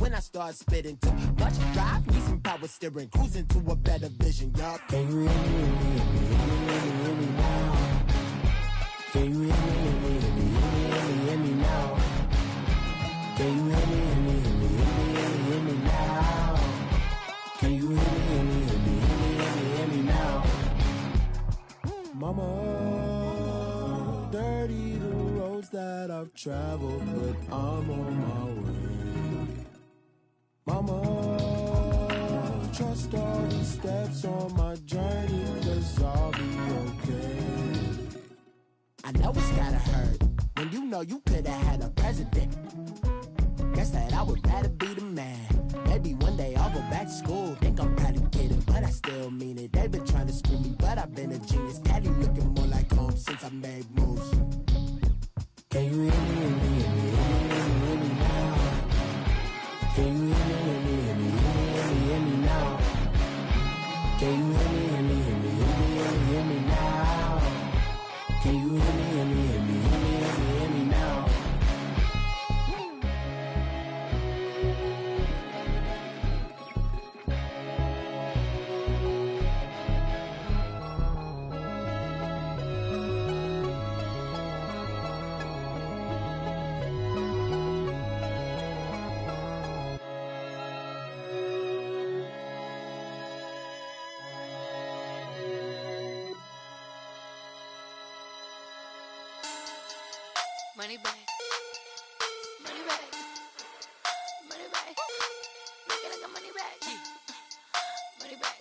when I start spitting. Too much drive, need some power steering, cruising to a better vision, y'all. Can you hear me now? Can you hear me now? Can you hear me now? Can you hear me now? Mama, dirty the roads that I've traveled, but I'm on my way. Mama, trust all the steps on my journey, 'cause I'll be okay. I know it's gotta hurt when you know you could've had a president. Guess that I would rather be the man. Maybe one day I'll go back to school. Think I'm probably kidding, but I still mean it. They've been trying to screw me, but I've been a genius. Daddy looking more like home since I made moves. Can you hear me now? Can you hear me now? Can you hear me now? Can you hear me now? Money back, money back, money back. Make it like a money back, money back.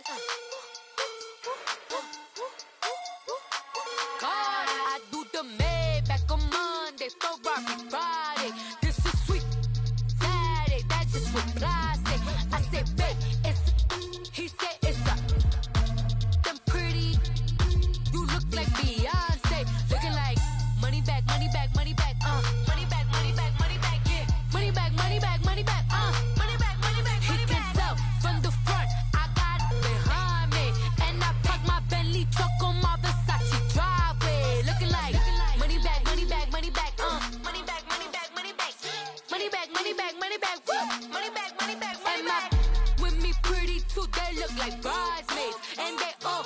God, I do the Maybach on Monday, Ferrari Friday. This is sweet Saturday, that's just what I say. I say, babe, it's he said it's a them pretty. You look like Beyonce, looking like money back, money back, money back. Money back, money back, money back, yeah. Money back, money back, money back, money back, money back, money back. He can tell from the front, I got it behind me. And I park my Bentley truck on my Versace driveway. Looking like money back, money back, money back, money back, money back, money back. Money back, money back, money back, woo. Money back, money back, money back. With me pretty too, they look like bridesmaids. And they all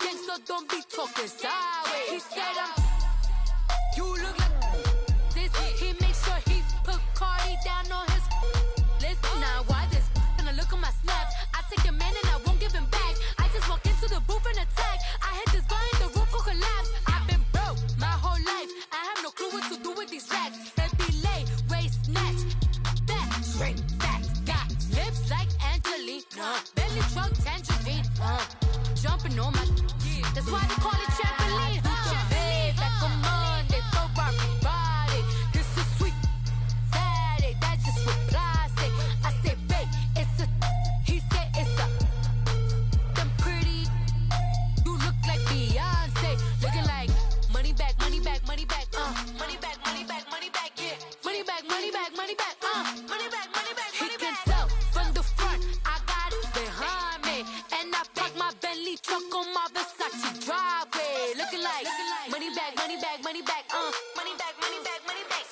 gang, so don't be talking sideways. He said you look like this. He makes sure he put Cardi down on his list. Now why this? And I look at my snap. I take your man and I won't give him back. I just walk into the booth and attack. I hit this guy and the roof will collapse. I've been broke my whole life. I have no clue what to do with these racks. Baby lay, waist snatch, back, straight back. Got lips like Angelina, belly truck tangerine. Jumping on my, that's why they call it trampoline. Back on Monday, Ferrari Friday. This is sweet Saturday, that's just what I say. I say, babe, it's a, he said it's a, them pretty. You look like Beyonce, looking like money back, money back, money back, money back, money back, money back, yeah. Money back, money back, money back, money back, money back, money back. He can tell from the front, I got it behind me. And I park my Bentley truck on my Versace driveway. Looking like money back, money back, money back, money back, money back, money back.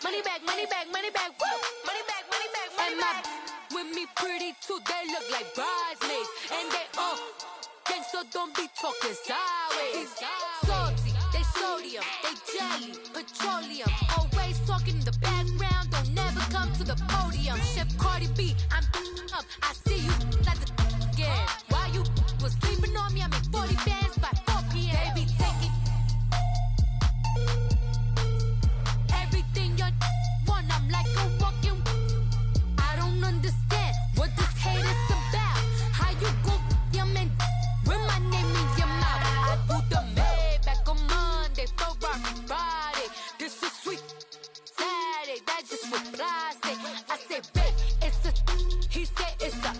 Money back, money back, money back, woo. Money back, money back, money back. With me pretty too, they look like bridesmaids. And they all gang, so don't be talking sideways. Salty, they sodium, they jelly, petroleum. Always talking in the background, don't never come to the podium. Chef Cardi B, I'm up, I see you like the again. While you was sleeping on me, I make 40 bands by 4 p.m. Baby, take it. Everything you want, I'm like a walking. I don't understand what this hate is about. How you go, your man, with my name in your mouth. I do the Maybach on Monday, Ferrari Friday. This is sweet Saturday, that's just what I say. I say, babe, it's a, he said it's a.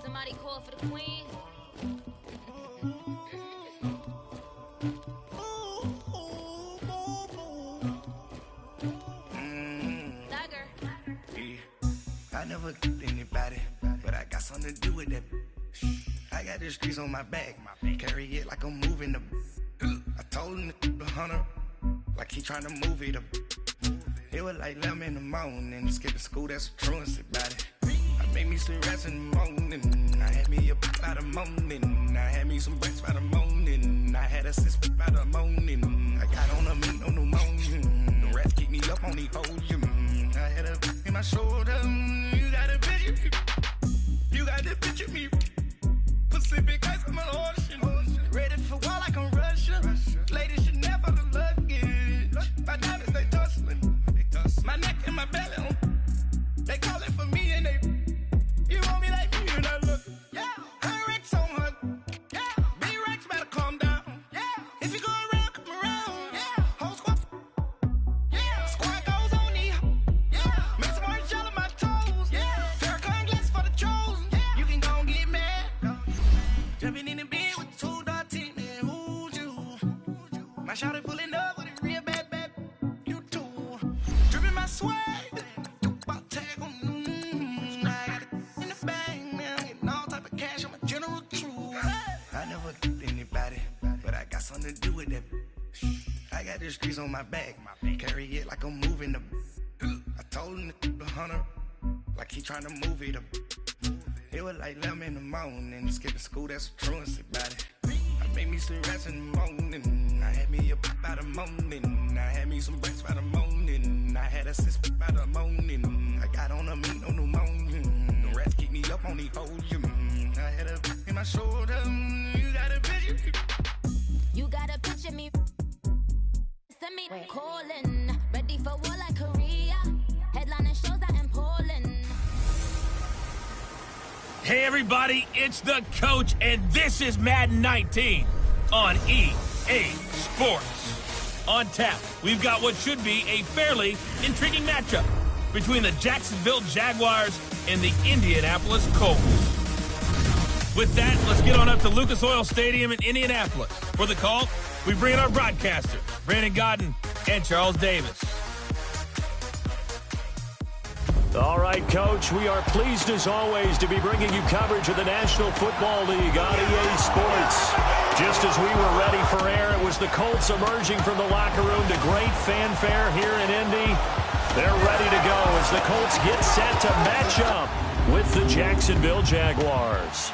Somebody call for the queen. I never killed anybody, but I got something to do with that. I got the streets on my back, carry it like I'm moving the. I told him the hunter, like he trying to move it up. It was like 11 in the morning, skipping school, that's a truancy about it. I made me some rats in the morning, I had me a pop by the morning, I had me some breaks by the morning, I had a six by the morning, I got on a meat on the morning, the rats keep me up on the podium, I had a in my shoulder, you got a picture, you got the picture me, Pacific ice, I'm an ocean, ready for war like I'm Russian, ladies should never the luggage, my diamonds they tussling, my neck and my belly, they calling for me and they, you want me like me and I look, yeah, her Rex on her, yeah, B-Rex better calm down, yeah, if you go around, come around, yeah, whole squad, yeah, squad goes on the, yeah, make some orange gel on my toes, yeah, Farrakhan glass for the chosen, yeah, you can go and get mad, jumping in the bed with 2 dark teeth, man, who's you, my shawty pulling up with a real bad, you too, dripping my swag, I never killed anybody, but I got something to do with that. I got the streets on my back, carry it like I'm moving the. I told him the hunter, like he trying to move it up. It was like 11 in the morning, skipping school, that's a truancy about it. I made me some rats in the morning, I had me a pop by the morning, I had me some breaks by the morning, I had a six by the morning, I got on a meat on the morning, the rats keep me up on the podium, I had a in my shoulder, you got a picture. You got a picture me. Send me calling, ready for war like Korea. Headlining shows out in Poland. Hey everybody, it's the coach, and this is Madden 19 on EA Sports. On tap, we've got what should be a fairly intriguing matchup between the Jacksonville Jaguars and the Indianapolis Colts. With that, let's get on up to Lucas Oil Stadium in Indianapolis. For the call, we bring in our broadcasters, Brandon Godden and Charles Davis. All right, Coach, we are pleased as always to be bringing you coverage of the National Football League on EA Sports. Just as we were ready for air, it was the Colts emerging from the locker room to great fanfare here in Indy. They're ready to go as the Colts get set to match up with the Jacksonville Jaguars.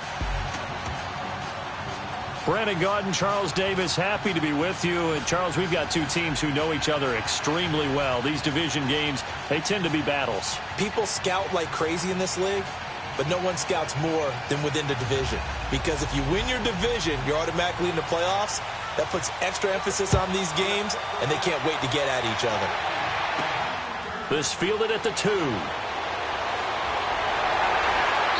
Brandon Godden, Charles Davis, happy to be with you. And Charles, we've got two teams who know each other extremely well. These division games, they tend to be battles. People scout like crazy in this league, but no one scouts more than within the division. Because if you win your division, you're automatically in the playoffs. That puts extra emphasis on these games, and they can't wait to get at each other. This fielded at the 2.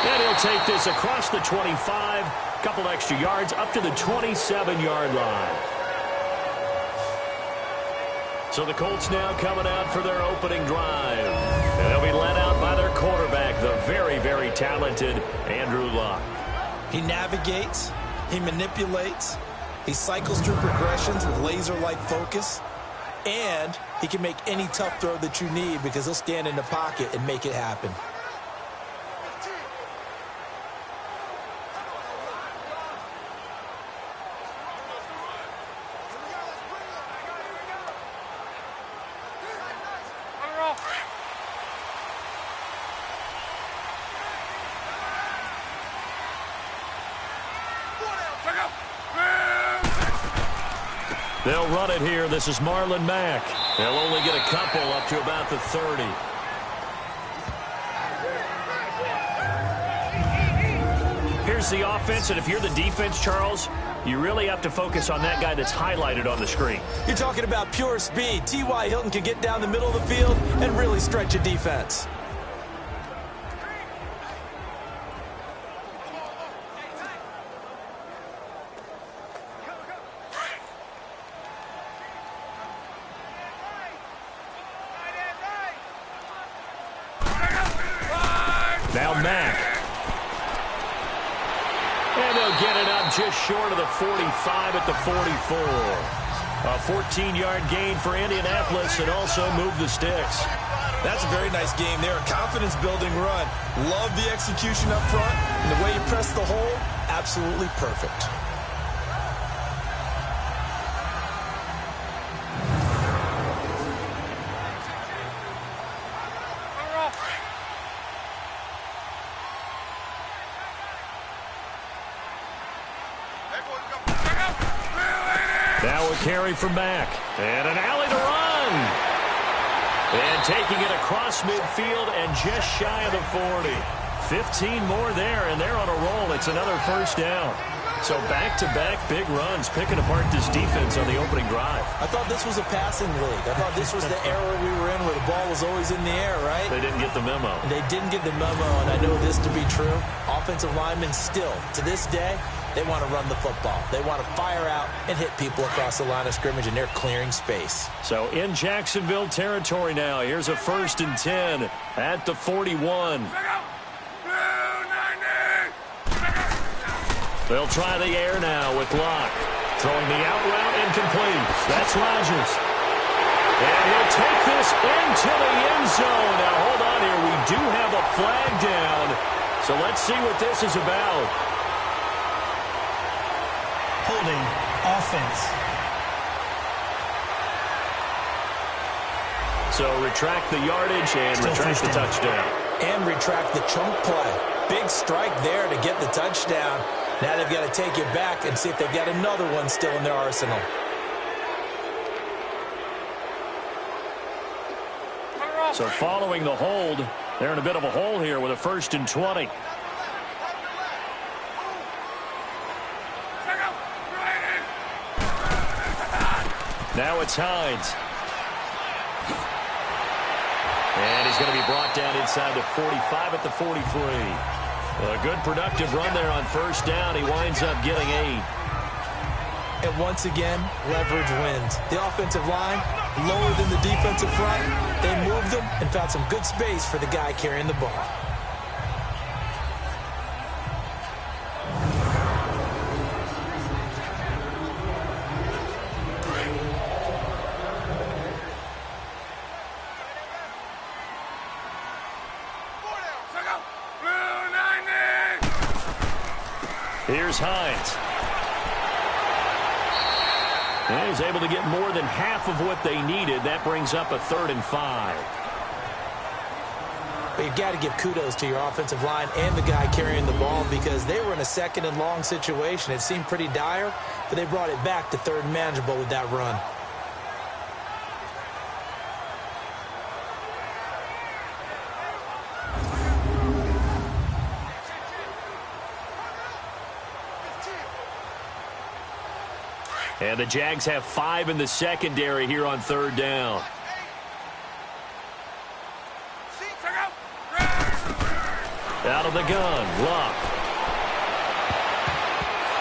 And he'll take this across the 25. Couple extra yards up to the 27-yard line. So the Colts now coming out for their opening drive. And they'll be led out by their quarterback, the very, very talented Andrew Luck. He navigates, he manipulates, he cycles through progressions with laser-like focus, and he can make any tough throw that you need because he'll stand in the pocket and make it happen. They'll run it here. This is Marlon Mack. They'll only get a couple up to about the 30. Here's the offense, and if you're the defense, Charles, you really have to focus on that guy that's highlighted on the screen. You're talking about pure speed. T.Y. Hilton can get down the middle of the field and really stretch a defense. Now Mack. And they'll get it up just short of the 45 at the 44. A 14-yard gain for Indianapolis and also move the sticks. That's a very nice game there. A confidence-building run. Love the execution up front. And the way you press the hole, absolutely perfect. Now a carry for Mack. And an alley to run. And taking it across midfield and just shy of the 40. 15 more there, and they're on a roll. It's another first down. So back-to-back big runs, picking apart this defense on the opening drive. I thought this was a passing league. I thought this was the era we were in where the ball was always in the air, right? They didn't get the memo. They didn't get the memo, and I know this to be true. Offensive linemen still, to this day, they want to run the football. They want to fire out and hit people across the line of scrimmage, and they're clearing space. So in Jacksonville territory now, here's a 1st and 10 at the 41. They'll try the air now with Locke. Throwing the out route incomplete. That's Rodgers. And he'll take this into the end zone. Now hold on here. We do have a flag down. So let's see what this is about. Holding offense. So retract the yardage and retract the touchdown. And retract the chunk play. Big strike there to get the touchdown. Now they've got to take it back and see if they've got another one still in their arsenal. So following the hold, they're in a bit of a hole here with a 1st and 20. Now it's Hines. And he's going to be brought down inside the 45 at the 43. A good productive run there on 1st down. He winds up getting 8. And once again, leverage wins. The offensive line, lower than the defensive front. They moved them and found some good space for the guy carrying the ball. Here's Hines. And he's able to get more than half of what they needed. That brings up a 3rd and 5. But you've got to give kudos to your offensive line and the guy carrying the ball because they were in a 2nd and long situation. It seemed pretty dire, but they brought it back to 3rd and manageable with that run. And the Jags have 5 in the secondary here on 3rd down. Out of the gun, Luck.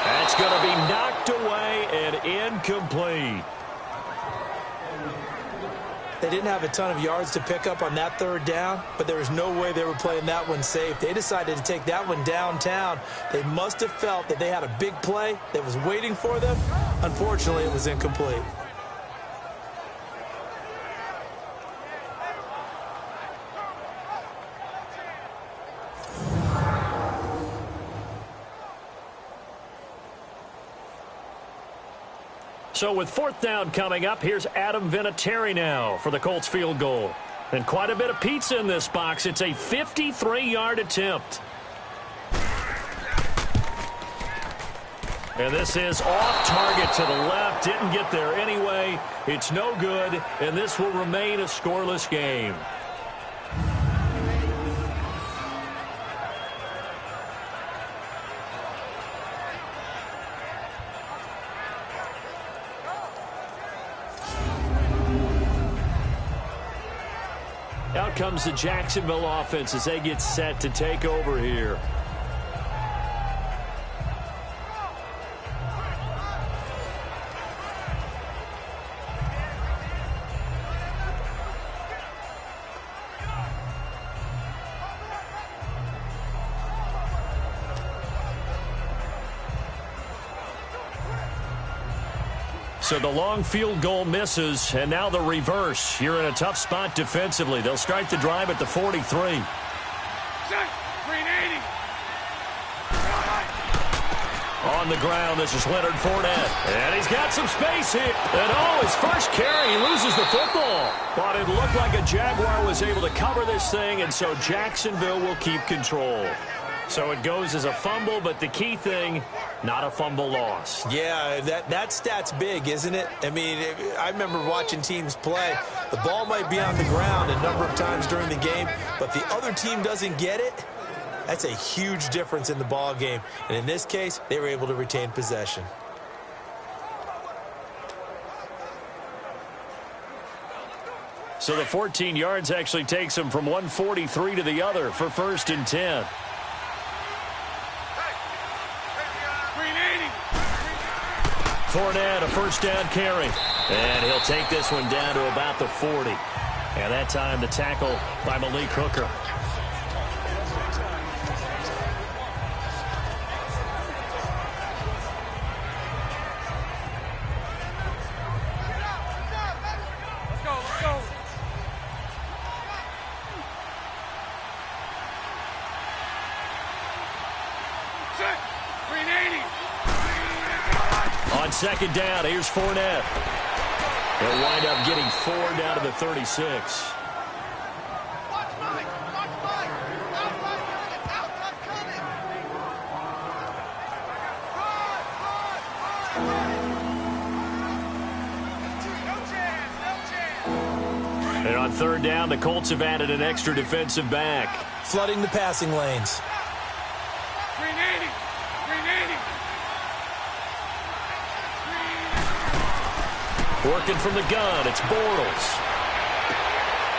That's going to be knocked away and incomplete. They didn't have a ton of yards to pick up on that 3rd down, but there was no way they were playing that one safe. They decided to take that one downtown. They must have felt that they had a big play that was waiting for them. Unfortunately, it was incomplete. So with 4th down coming up, here's Adam Vinatieri now for the Colts field goal. And quite a bit of pizza in this box. It's a 53-yard attempt. And this is off target to the left. Didn't get there anyway. It's no good, and this will remain a scoreless game. Out comes the Jacksonville offense as they get set to take over here. So the long field goal misses, and now the reverse. You're in a tough spot defensively. They'll start the drive at the 43. On the ground, this is Leonard Fournette. And he's got some space here. And his first carry, he loses the football. But it looked like a Jaguar was able to cover this thing, and so Jacksonville will keep control. So it goes as a fumble, but the key thing, not a fumble loss. Yeah, that stat's big, isn't it? I mean, I remember watching teams play. The ball might be on the ground a number of times during the game, but the other team doesn't get it. That's a huge difference in the ball game. And in this case, they were able to retain possession. So the 14 yards actually takes him from 143 to the other for 1st and 10. Fournette, a first down carry. And he'll take this one down to about the 40. And that time the tackle by Malik Hooker. On second down, here's Fournette. He'll wind up getting 4 down to the 36. And on 3rd down, the Colts have added an extra defensive back. Flooding the passing lanes. Working from the gun, it's Bortles.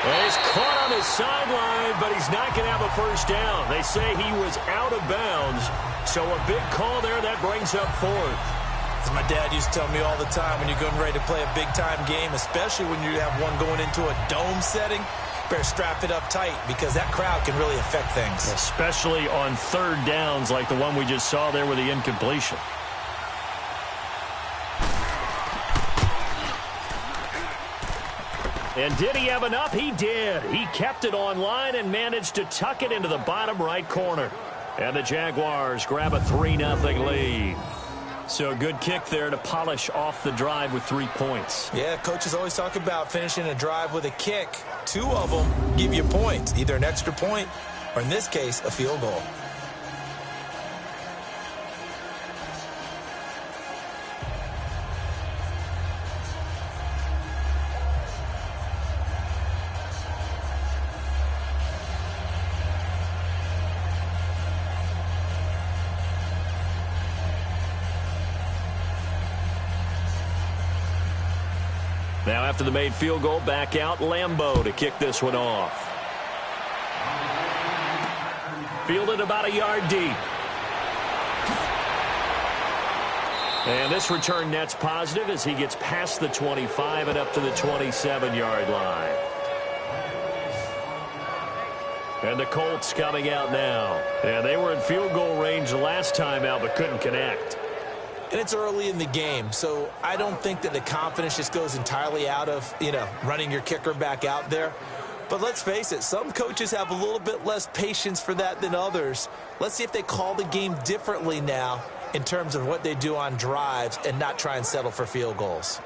And he's caught on his sideline, but he's not going to have a first down. They say he was out of bounds, so a big call there that brings up 4th. As my dad used to tell me all the time, when you're getting ready to play a big-time game, especially when you have one going into a dome setting, better strap it up tight because that crowd can really affect things. Especially on 3rd downs like the one we just saw there with the incompletion. And did he have enough? He did. He kept it online and managed to tuck it into the bottom right corner. And the Jaguars grab a 3-0 lead. So a good kick there to polish off the drive with 3 points. Yeah, coaches always talk about finishing a drive with a kick. 2 of them give you points, either an extra point or, in this case, a field goal. Now after the made field goal, back out Lambeau to kick this one off. Fielded about a yard deep. And this return net's positive as he gets past the 25 and up to the 27-yard line. And the Colts coming out now. And they were in field goal range the last time out but couldn't connect. And it's early in the game, so I don't think that the confidence just goes entirely out of, running your kicker back out there. But let's face it, some coaches have a little bit less patience for that than others. Let's see if they call the game differently now in terms of what they do on drives and not try and settle for field goals.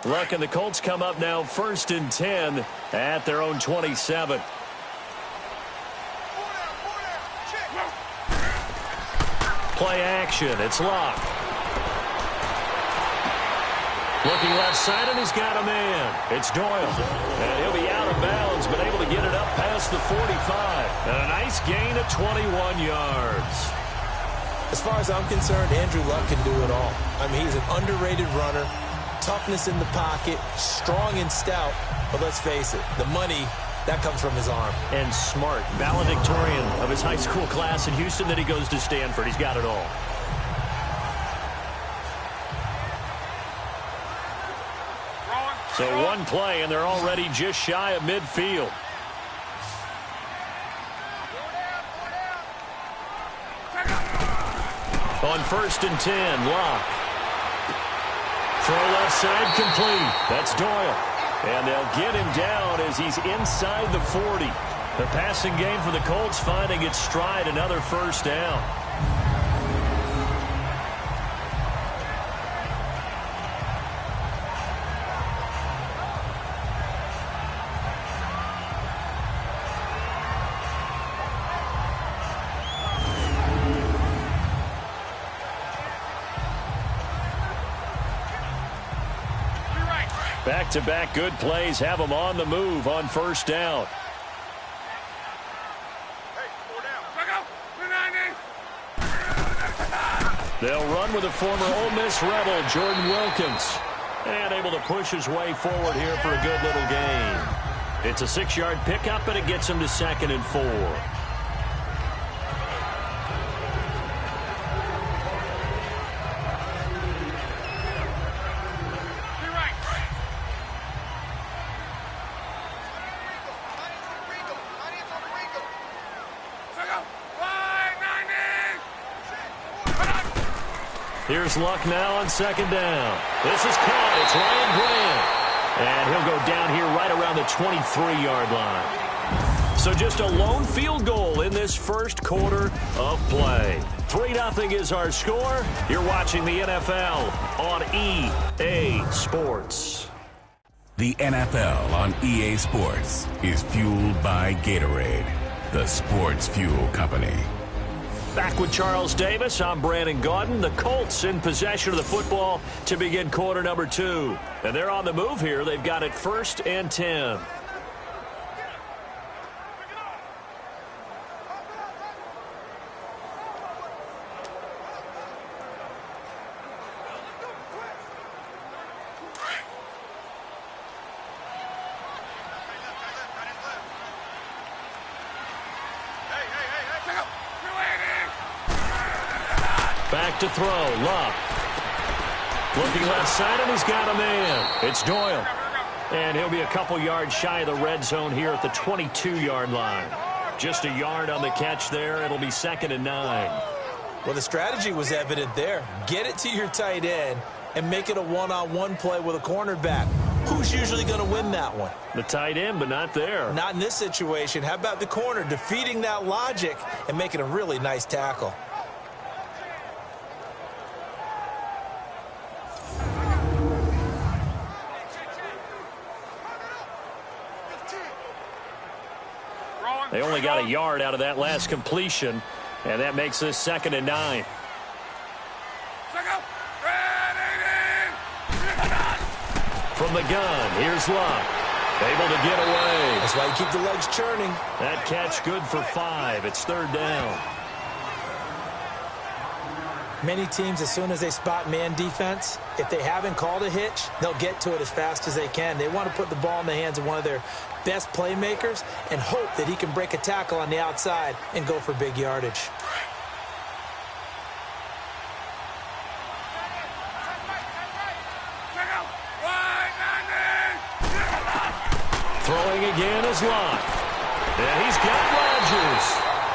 Look, and the Colts come up now 1st and 10 at their own 27. Play action, it's Luck. Looking left side, and he's got a man. It's Doyle. And he'll be out of bounds, but able to get it up past the 45. And a nice gain of 21 yards. As far as I'm concerned, Andrew Luck can do it all. I mean, he's an underrated runner, toughness in the pocket, strong and stout. But let's face it, the money, that comes from his arm. And smart. Valedictorian of his high school class in Houston, then he goes to Stanford. He's got it all. So one play, and they're already just shy of midfield. On 1st and 10, Luck. Throw left side complete. That's Doyle. And they'll get him down as he's inside the 40. The passing game for the Colts finding its stride, another first down. Back-to-back good plays have them on the move on first down. They'll run with the former Ole Miss Rebel, Jordan Wilkins. And able to push his way forward here for a good little gain. It's a 6-yard pickup, and it gets him to 2nd and 4. Here's Luck now on 2nd down. This is caught. It's Ryan Grant. And he'll go down here right around the 23-yard line. So just a lone field goal in this first quarter of play. 3-0 is our score. You're watching the NFL on EA Sports. The NFL on EA Sports is fueled by Gatorade, the sports fuel company. Back with Charles Davis, I'm Brandon Gaudin. The Colts in possession of the football to begin quarter number 2. And they're on the move here. They've got it 1st and 10. Back to throw, Luck. Looking left side, and he's got a man. It's Doyle. And he'll be a couple yards shy of the red zone here at the 22-yard line. Just a yard on the catch there. It'll be 2nd and 9. Well, the strategy was evident there. Get it to your tight end and make it a one-on-one play with a cornerback. Who's usually going to win that one? The tight end, but not there. Not in this situation. How about the corner defeating that logic and making a really nice tackle? They only got a yard out of that last completion, and that makes this 2nd and 9. From the gun, here's Luck. Able to get away. That's why you keep the legs churning. That catch good for 5. It's 3rd down. Many teams, as soon as they spot man defense, if they haven't called a hitch, they'll get to it as fast as they can. They want to put the ball in the hands of one of their best playmakers and hope that he can break a tackle on the outside and go for big yardage. Throwing again is Luck. And he's got Rodgers.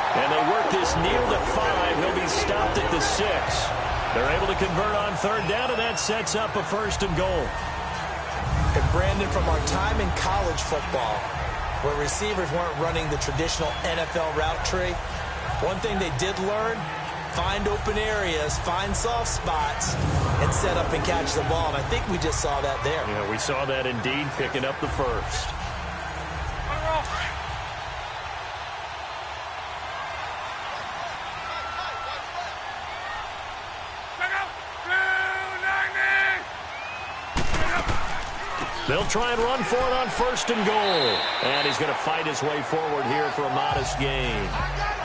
And they work this near the 5. He'll be stopped at the 6. They're able to convert on 3rd down, and that sets up a 1st and goal. And Brandon, from our time in college football, where receivers weren't running the traditional NFL route tree, one thing they did learn, find open areas, find soft spots, and set up and catch the ball. And I think we just saw that there. Yeah, we saw that indeed, picking up the 1st. They'll try and run for it on 1st and goal. And he's going to fight his way forward here for a modest gain.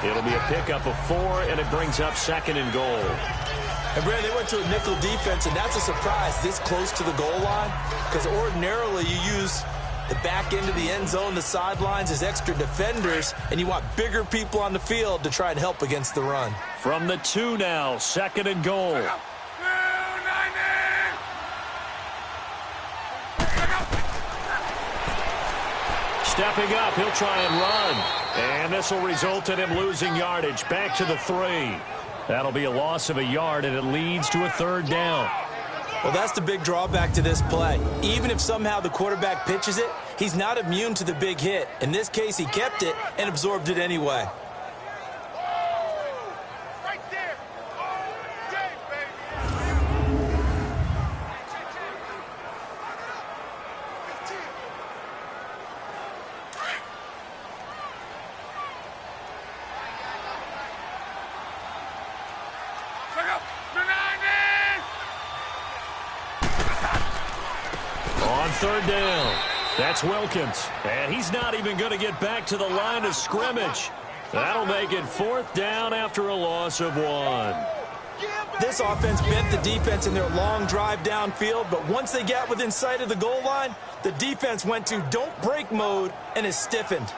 It'll be a pickup of 4, and it brings up 2nd and goal. And, Brad, they went to a nickel defense, and that's a surprise this close to the goal line, because ordinarily you use the back end of the end zone, the sidelines as extra defenders, and you want bigger people on the field to try and help against the run. From the 2 now, 2nd and goal. Stepping up, he'll try and run. And this will result in him losing yardage. Back to the 3. That'll be a loss of a yard, and it leads to a 3rd down. Well, that's the big drawback to this play. Even if somehow the quarterback pitches it, he's not immune to the big hit. In this case, he kept it and absorbed it anyway. On third down, that's Wilkins. And he's not even going to get back to the line of scrimmage. That'll make it fourth down after a loss of 1. This offense bent the defense in their long drive downfield, but once they got within sight of the goal line, the defense went to don't break mode and is stiffened.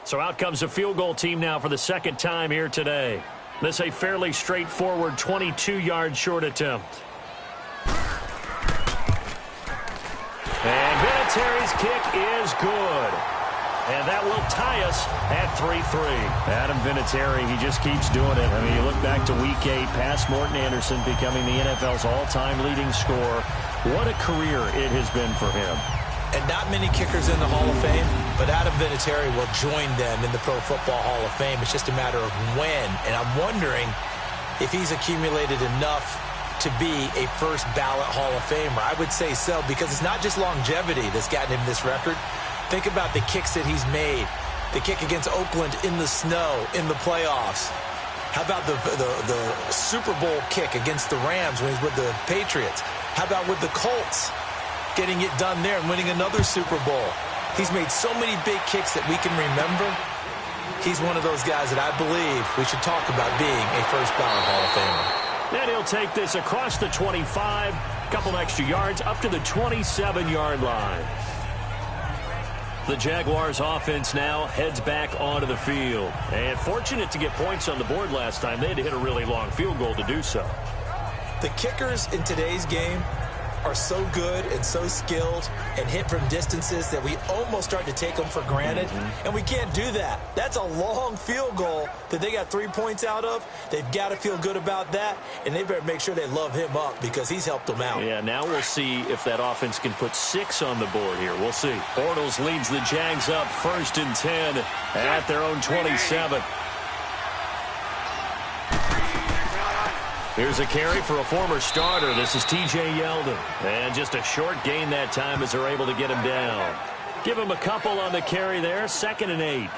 So out comes a field goal team now for the second time here today. This a fairly straightforward 22-yard short attempt. And Vinatieri's kick is good. And that will tie us at 3-3. Adam Vinatieri, he just keeps doing it. I mean, you look back to Week 8, past Morton Anderson becoming the NFL's all-time leading scorer. What a career it has been for him. And not many kickers in the Hall of Fame, but Adam Vinatieri will join them in the Pro Football Hall of Fame. It's just a matter of when. And I'm wondering if he's accumulated enough to be a first ballot Hall of Famer. I would say so, because it's not just longevity that's gotten him this record. Think about the kicks that he's made. The kick against Oakland in the snow in the playoffs. How about the Super Bowl kick against the Rams when he's with the Patriots? How about with the Colts? Getting it done there and winning another Super Bowl. He's made so many big kicks that we can remember. He's one of those guys that I believe we should talk about being a first ballot Hall of Famer. And he'll take this across the 25, couple extra yards up to the 27-yard line. The Jaguars offense now heads back onto the field. And fortunate to get points on the board last time. They had to hit a really long field goal to do so. The kickers in today's game are so good and so skilled and hit from distances that we almost start to take them for granted. And we can't do that. That's a long field goal that they got 3 points out of. They've got to feel good about that, and they better make sure they love him up because he's helped them out. Yeah, now we'll see if that offense can put 6 on the board here. We'll see. Bortles leads the Jags up 1st and 10 at their own 27. Here's a carry for a former starter. This is T.J. Yeldon. And just a short gain that time as they're able to get him down. Give him a couple on the carry there. 2nd and 8.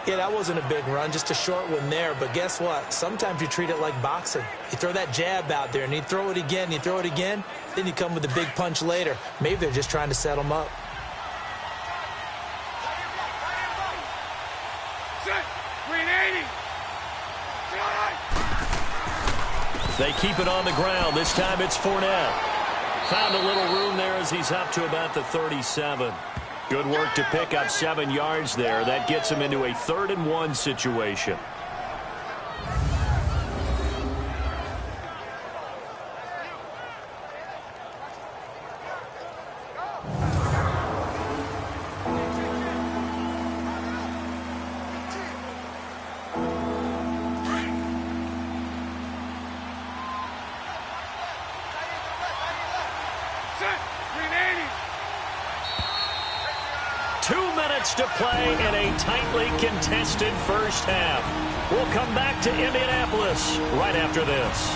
Yeah, that wasn't a big run, just a short one there. But guess what? Sometimes you treat it like boxing. You throw that jab out there, and you throw it again, you throw it again. Then you come with a big punch later. Maybe they're just trying to set him up. They keep it on the ground. This time it's Fournette. Found a little room there as he's up to about the 37. Good work to pick up 7 yards there. That gets him into a 3rd and 1 situation. To play in a tightly contested first half. We'll come back to Indianapolis right after this.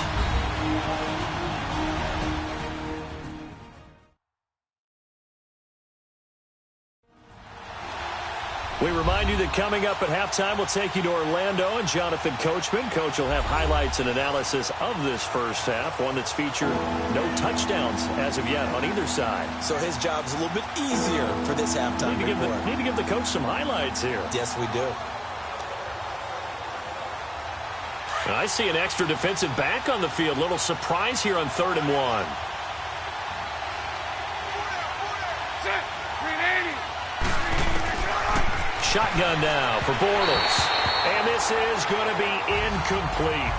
We remind you that coming up at halftime, we'll take you to Orlando and Jonathan Coachman. Coach will have highlights and analysis of this first half, one that's featured no touchdowns as of yet on either side. So his job's a little bit easier for this halftime report. Need to give the coach some highlights here. Yes, we do. I see an extra defensive back on the field. Little surprise here on 3rd and 1. Shotgun now for Bortles. And this is going to be incomplete.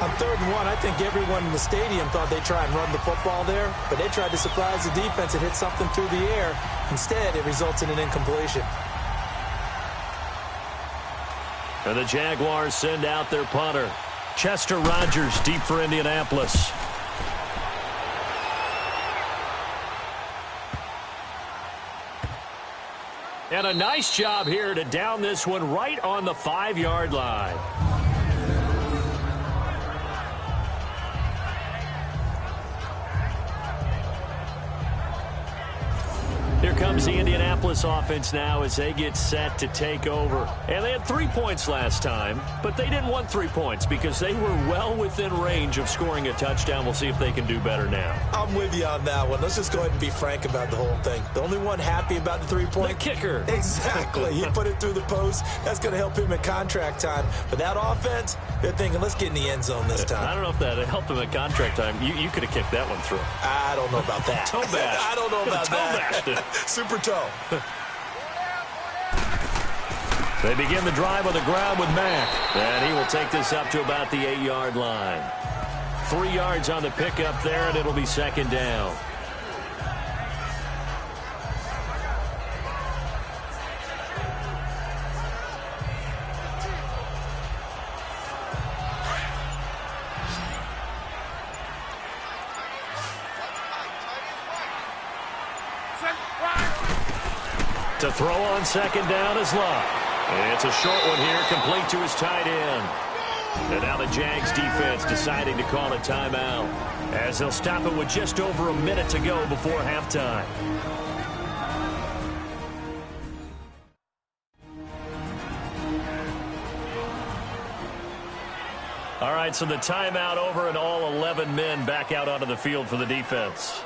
On 3rd and 1, I think everyone in the stadium thought they'd try and run the football there, but they tried to surprise the defense and hit something through the air. Instead, it results in an incompletion. And the Jaguars send out their punter. Chester Rogers, deep for Indianapolis. And a nice job here to down this one right on the 5-yard line. Here comes the Indianapolis offense now as they get set to take over. And they had 3 points last time, but they didn't want 3 points because they were well within range of scoring a touchdown. We'll see if they can do better now. I'm with you on that one. Let's just go ahead and be frank about the whole thing. The only one happy about the 3-point. The kicker. Exactly. He put it through the post. That's going to help him in contract time. But that offense, they're thinking, let's get in the end zone this time. I don't know if that helped him in contract time. You could have kicked that one through. I don't know about that. Toe bash. I don't know about that. Toe bashed it. Super toe. They begin the drive on the ground with Mack. And he will take this up to about the 8-yard line. 3 yards on the pickup there, and it'll be 2nd down. To throw on 2nd down is Love. It's a short one here, complete to his tight end. And now the Jags defense deciding to call a timeout as they'll stop it with just over a minute to go before halftime. All right, so the timeout over and all 11 men back out onto the field for the defense.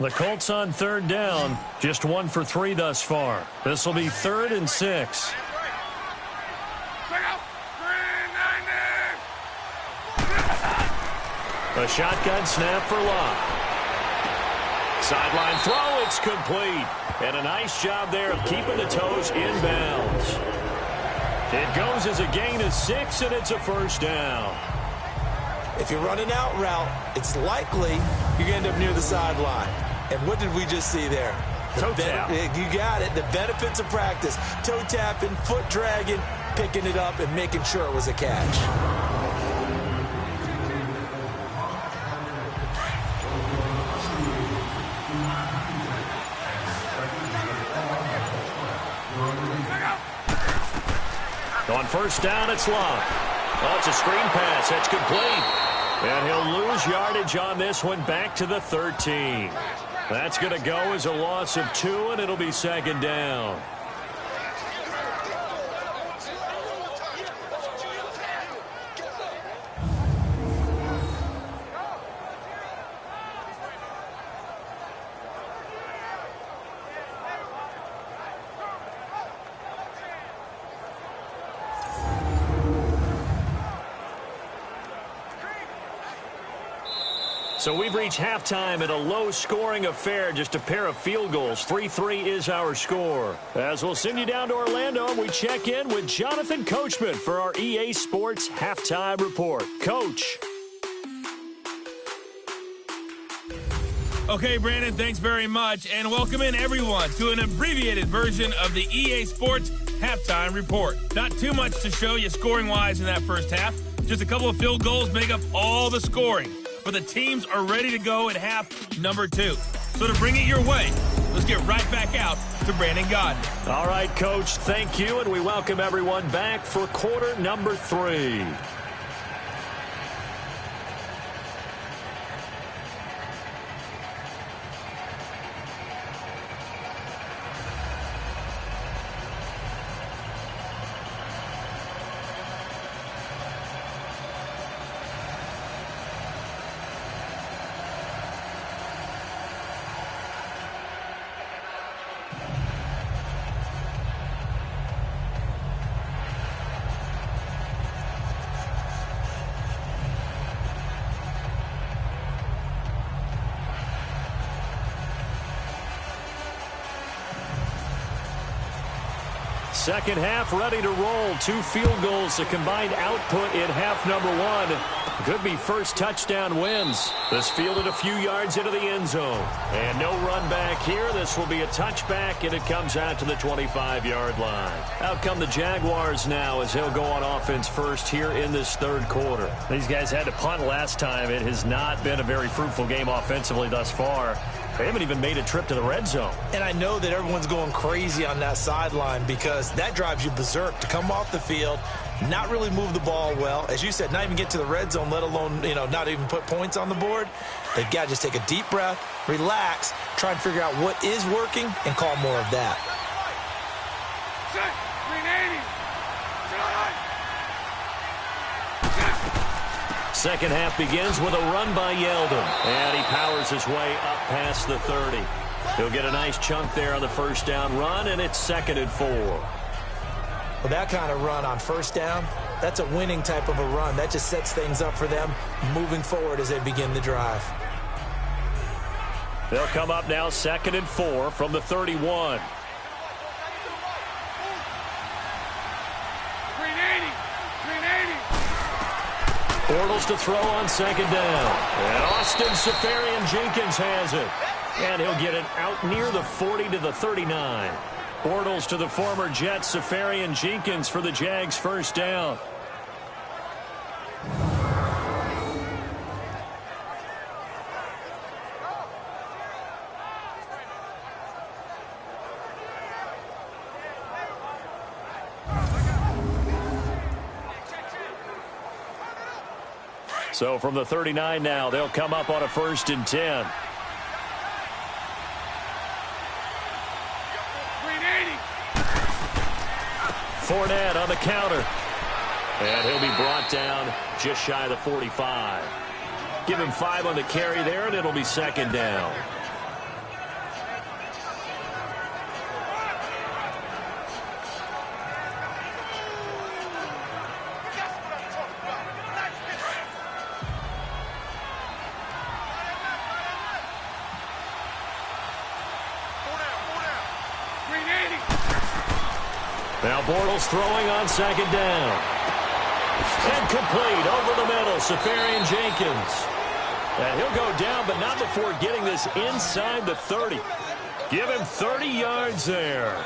The Colts on 3rd down, just 1 for 3 thus far. This will be 3rd and 6. A shotgun snap for Love. Sideline throw, it's complete. And a nice job there of keeping the toes in bounds. It goes as a gain of 6, and it's a 1st down. If you're running out route, it's likely you're going to end up near the sideline. And what did we just see there? Toe tap. You got it. The benefits of practice. Toe tapping, foot dragging, picking it up, and making sure it was a catch. On 1st down, it's Love. Oh, it's a screen pass. That's complete. And he'll lose yardage on this one back to the 13. That's going to go as a loss of 2, and it'll be 2nd down. So we've reached halftime in a low-scoring affair, just a pair of field goals. 3-3 is our score. As we'll send you down to Orlando, and we check in with Jonathan Coachman for our EA Sports Halftime Report. Coach. Okay, Brandon, thanks very much, and welcome in everyone to an abbreviated version of the EA Sports Halftime Report. Not too much to show you scoring-wise in that first half. Just a couple of field goals make up all the scoring. But the teams are ready to go at half number 2. So to bring it your way, let's get right back out to Brandon Godden. All right, Coach, thank you, and we welcome everyone back for quarter number 3. second half ready to roll. 2 field goals, the combined output in half number 1. Could be first touchdown wins. This fielded a few yards into the end zone. And no run back here. This will be a touchback, and it comes out to the 25-yard line. Out come the Jaguars now as he'll go on offense first here in this third quarter. These guys had to punt last time. It has not been a very fruitful game offensively thus far. They haven't even made a trip to the red zone. And I know that everyone's going crazy on that sideline because that drives you berserk to come off the field, not really move the ball well. As you said, not even get to the red zone, let alone, not even put points on the board. They've got to just take a deep breath, relax, try and figure out what is working, and call more of that. Second half begins with a run by Yeldon. And he powers his way up past the 30. He'll get a nice chunk there on the first down run, and it's 2nd and 4. Well, that kind of run on first down, that's a winning type of a run. That just sets things up for them moving forward as they begin the drive. They'll come up now 2nd and 4 from the 31. Bortles to throw on 2nd down. And Austin Seferian-Jenkins has it. And he'll get it out near the 40 to the 39. Bortles to the former Jet Seferian-Jenkins for the Jags' first down. So from the 39 now, they'll come up on a 1st and 10. Fournette on the counter. And he'll be brought down just shy of the 45. Give him 5 on the carry there, and it'll be 2nd down. Now Bortles throwing on 2nd down. And complete over the middle, Seferian-Jenkins. And he'll go down, but not before getting this inside the 30. Give him 30 yards there.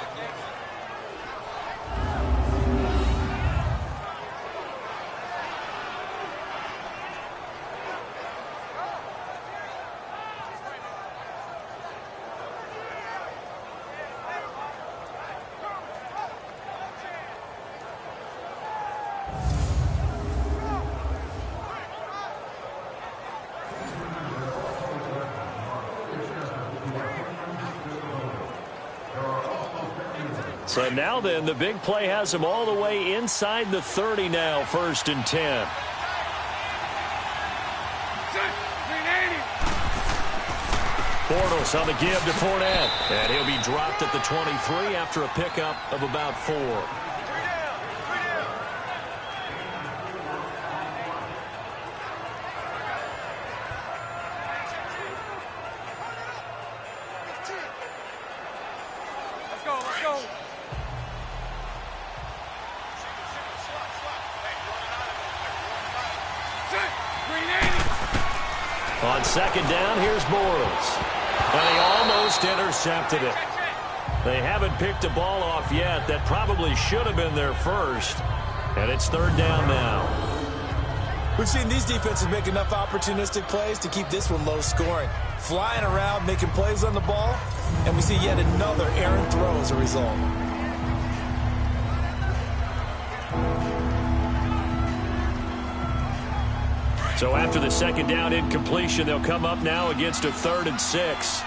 So now then, the big play has him all the way inside the 30 now, 1st and 10. Bortles on the give to Fournette. And he'll be dropped at the 23 after a pickup of about 4. On 2nd down, here's Bortles. And he almost intercepted it. They haven't picked a ball off yet. That probably should have been their first. And it's 3rd down now. We've seen these defenses make enough opportunistic plays to keep this one low scoring. Flying around, making plays on the ball, and we see yet another errant throw as a result. So after the 2nd down incompletion, they'll come up now against a 3rd and 6.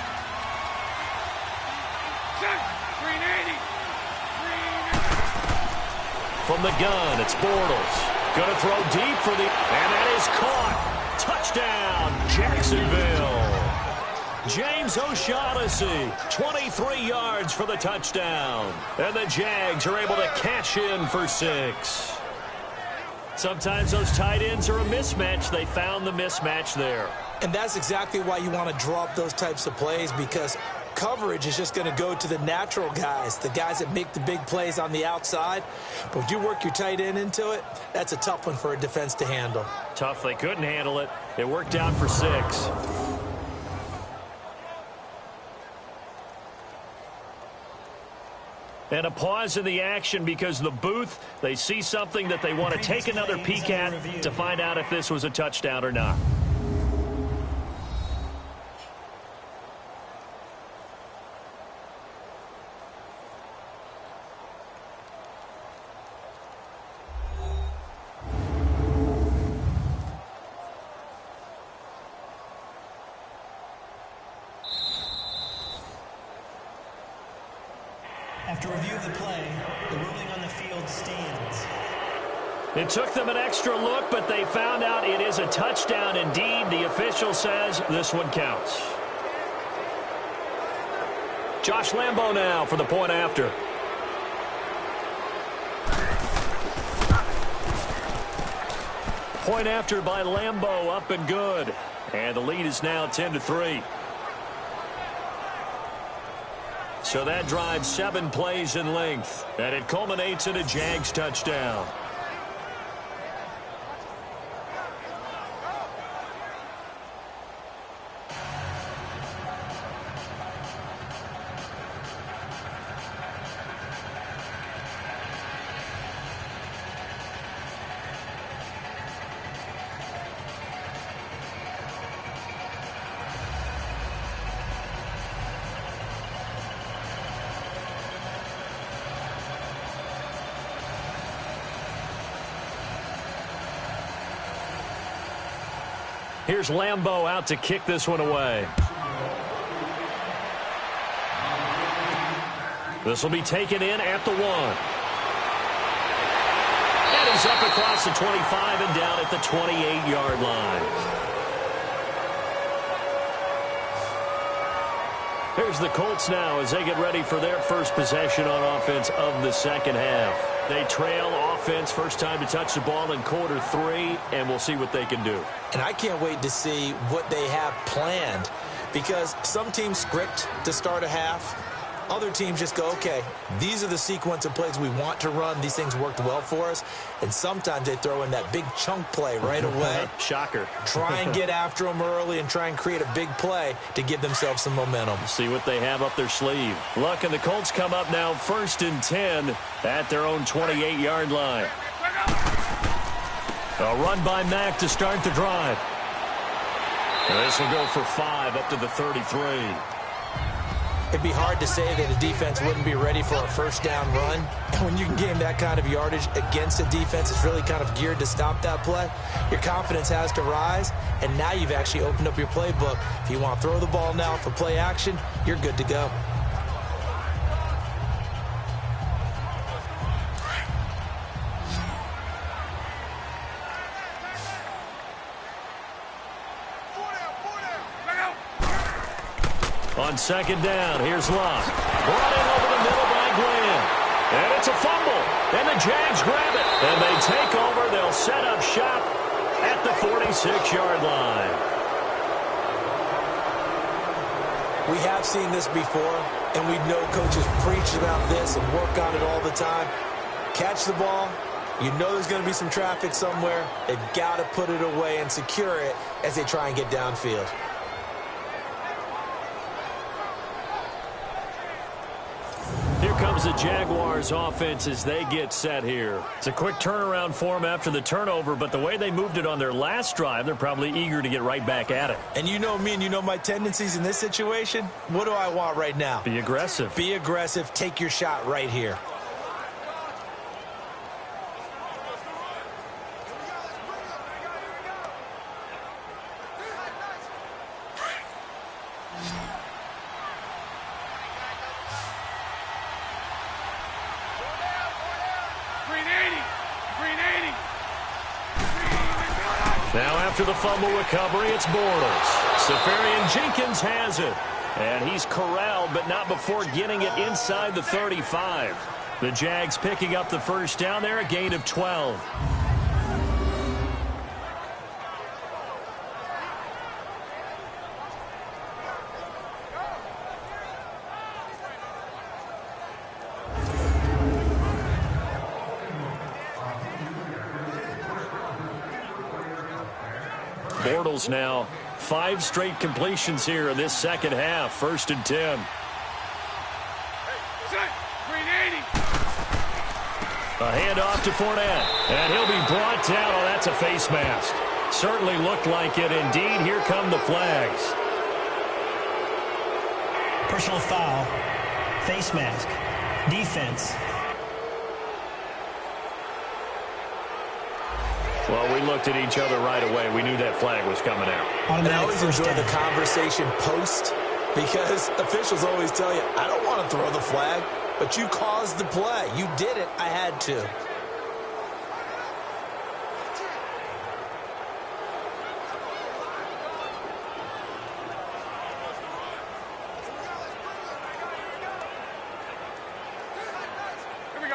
From the gun, it's Bortles. Going to throw deep for the... And that is caught. Touchdown, Jacksonville. James O'Shaughnessy, 23 yards for the touchdown. And the Jags are able to cash in for 6. Sometimes those tight ends are a mismatch. They found the mismatch there. And that's exactly why you want to draw up those types of plays, because coverage is just going to go to the natural guys, the guys that make the big plays on the outside. But if you work your tight end into it, that's a tough one for a defense to handle. Tough. They couldn't handle it. It worked out for 6. And a pause in the action because the booth, they see something that they want to take another peek at to find out if this was a touchdown or not. After review of the play, the ruling on the field stands. It took them an extra look, but they found out it is a touchdown indeed. The official says this one counts. Josh Lambo now for the point after. Point after by Lambo, up and good. And the lead is now 10-3. So that drives 7 plays in length, and it culminates in a Jags touchdown. Here's Lambo out to kick this one away. This will be taken in at the 1. And he's up across the 25 and down at the 28-yard line. Here's the Colts now as they get ready for their first possession on offense of the second half. They trail offense, first time to touch the ball in quarter 3, and we'll see what they can do. And I can't wait to see what they have planned, because some teams script to start a half. Other teams just go, okay, these are the sequence of plays we want to run. These things worked well for us. And sometimes they throw in that big chunk play right away. Shocker. Try and get after them early and try and create a big play to give themselves some momentum. See what they have up their sleeve. Luck and the Colts come up now 1st and 10 at their own 28-yard line. A run by Mack to start the drive. And this will go for 5 up to the 33. It'd be hard to say that a defense wouldn't be ready for a first down run. And when you can gain that kind of yardage against a defense that's really kind of geared to stop that play, your confidence has to rise, and now you've actually opened up your playbook. If you want to throw the ball now for play action, you're good to go. On second down, here's Luck. Brought in over the middle by Glenn. And it's a fumble. And the Jags grab it. And they take over. They'll set up shop at the 46-yard line. We have seen this before, and we know coaches preach about this and work on it all the time. Catch the ball. You know there's going to be some traffic somewhere. They've got to put it away and secure it as they try and get downfield. Here comes the Jaguars offense as they get set here. It's a quick turnaround for them after the turnover, but the way they moved it on their last drive, they're probably eager to get right back at it. And you know me and you know my tendencies in this situation. What do I want right now? Be aggressive. Be aggressive. Take your shot right here. Now after the fumble recovery, it's Bortles. Safarian Jenkins has it. And he's corralled, but not before getting it inside the 35. The Jags picking up the first down there, a gain of 12. Bortles now. 5 straight completions here in this second half. 1st and 10. A handoff to Fournette. And he'll be brought down. Oh, that's a face mask. Certainly looked like it. Indeed, here come the flags. Personal foul. Face mask. Defense. Well, we looked at each other right away. We knew that flag was coming out. And I always enjoy the conversation post because officials always tell you, I don't want to throw the flag, but you caused the play. You did it. I had to.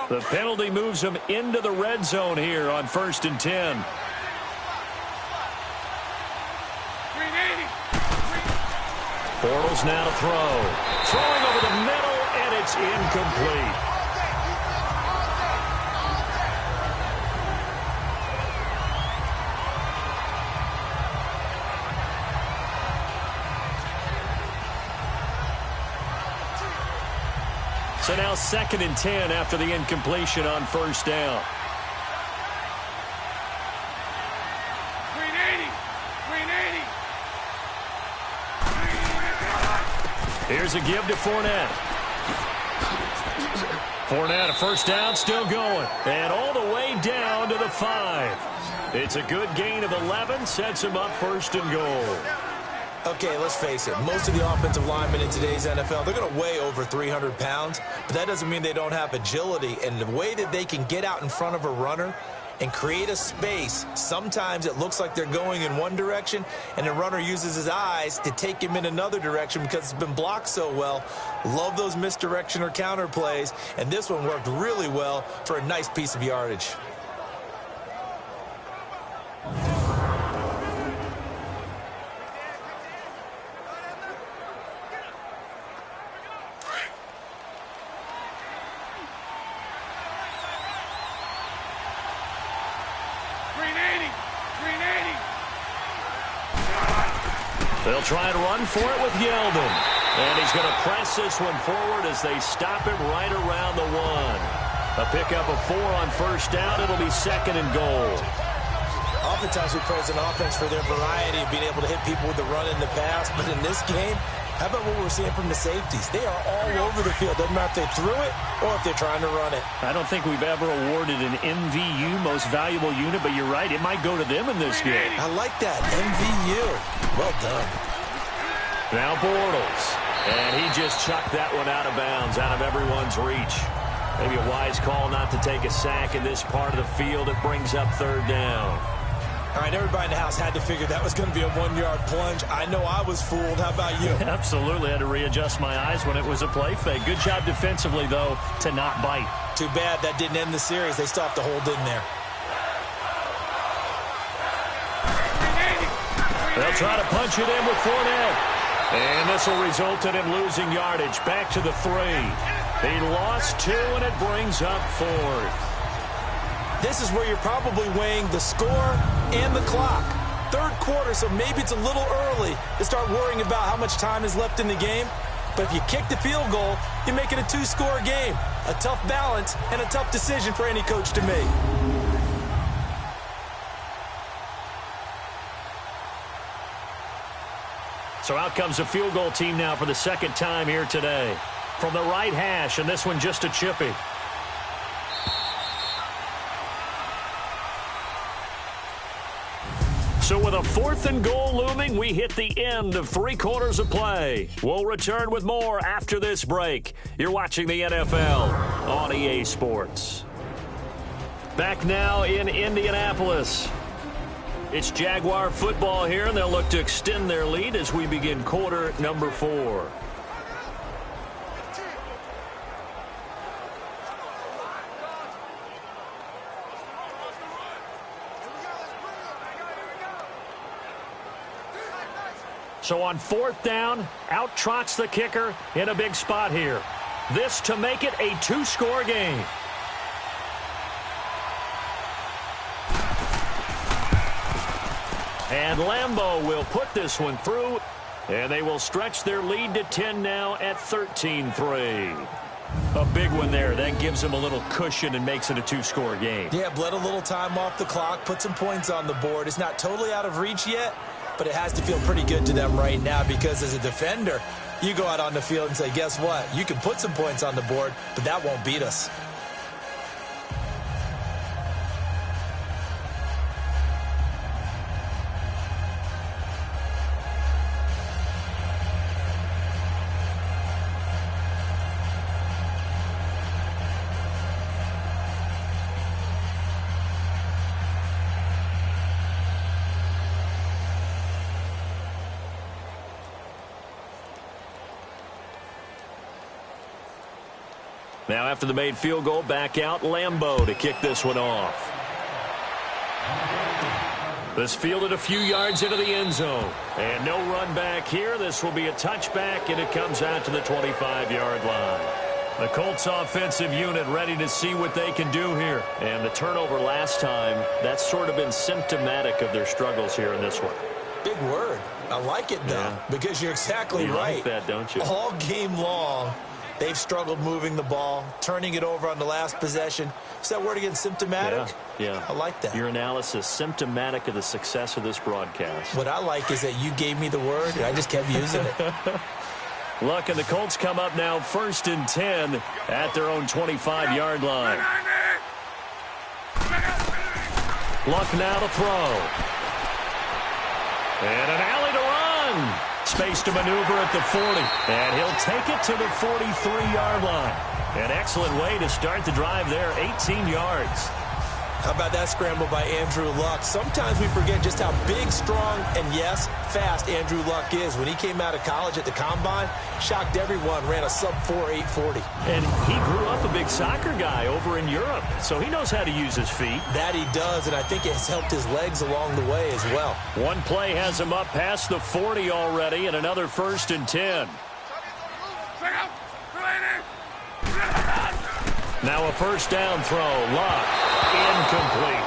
The penalty moves them into the red zone here on 1st and 10. Bortles now to throw. Throwing over the middle, and it's incomplete. So now 2nd and 10 after the incompletion on 1st down. Here's a give to Fournette. Fournette, a 1st down, still going. And all the way down to the 5. It's a good gain of 11, sets him up 1st and goal. Okay, let's face it. Most of the offensive linemen in today's NFL, they're going to weigh over 300 pounds, but that doesn't mean they don't have agility. And the way that they can get out in front of a runner and create a space, sometimes it looks like they're going in one direction, and the runner uses his eyes to take him in another direction because it's been blocked so well. Love those misdirection or counter plays, and this one worked really well for a nice piece of yardage. They'll try and run for it with Yeldon. And he's going to press this one forward as they stop him right around the 1. A pickup of 4 on 1st down. It'll be 2nd and goal. Oftentimes we praise an offense for their variety of being able to hit people with the run in the pass. But in this game, how about what we're seeing from the safeties? They are all over the field. Doesn't matter if they threw it or if they're trying to run it. I don't think we've ever awarded an MVU, most valuable unit, but you're right. It might go to them in this game. I like that. MVU. Well done. Now Bortles. And he just chucked that one out of bounds, out of everyone's reach. Maybe a wise call not to take a sack in this part of the field. It brings up 3rd down. All right, everybody in the house had to figure that was going to be a 1-yard plunge. I know I was fooled. How about you? Absolutely. Had to readjust my eyes when it was a play fake. Good job defensively, though, to not bite. Too bad that didn't end the series. They still have to hold in there. They'll try to punch it in with Fournette. And this will result in him losing yardage. Back to the 3. He lost 2, and it brings up 4th. This is where you're probably weighing the score and the clock. 3rd quarter, so maybe it's a little early to start worrying about how much time is left in the game. But if you kick the field goal, you make it a 2-score game. A tough balance and a tough decision for any coach to make. So out comes a field goal team now for the 2nd time here today. From the right hash, and this one just a chippy. So with a 4th and goal looming, we hit the end of 3 quarters of play. We'll return with more after this break. You're watching the NFL on EA Sports. Back now in Indianapolis. It's Jaguar football here, and they'll look to extend their lead as we begin quarter number 4. So on 4th down, out trots the kicker in a big spot here. This to make it a 2-score game. And Lambeau will put this one through, and they will stretch their lead to 10 now at 13-3. A big one there. That gives them a little cushion and makes it a two-score game. Yeah, bled a little time off the clock, put some points on the board. It's not totally out of reach yet, but it has to feel pretty good to them right now because as a defender, you go out on the field and say, guess what? You can put some points on the board, but that won't beat us. Now after the made field goal, back out Lambeau to kick this one off. This fielded a few yards into the end zone. And no run back here. This will be a touchback, and it comes out to the 25-yard line. The Colts offensive unit ready to see what they can do here. And the turnover last time, that's sort of been symptomatic of their struggles here in this one. Big word. I like it, though, because you're exactly right. You like that, don't you? All game long, they've struggled moving the ball, turning it over on the last possession. Is that word again, symptomatic? Yeah. I like that. Your analysis, symptomatic of the success of this broadcast. What I like is that you gave me the word, and I just kept using it. Look, and the Colts come up now 1st and 10 at their own 25-yard line. Luck now to throw. And an alley to run. Space to maneuver at the 40. And he'll take it to the 43-yard line. An excellent way to start the drive there, 18 yards. How about that scramble by Andrew Luck? Sometimes we forget just how big, strong, and yes, fast Andrew Luck is. When he came out of college at the Combine, shocked everyone, ran a sub-4 840. And he grew up a big soccer guy over in Europe, so he knows how to use his feet. That he does, and I think it's helped his legs along the way as well. One play has him up past the 40 already, and another 1st and 10. Now a first down throw. Luck. Incomplete.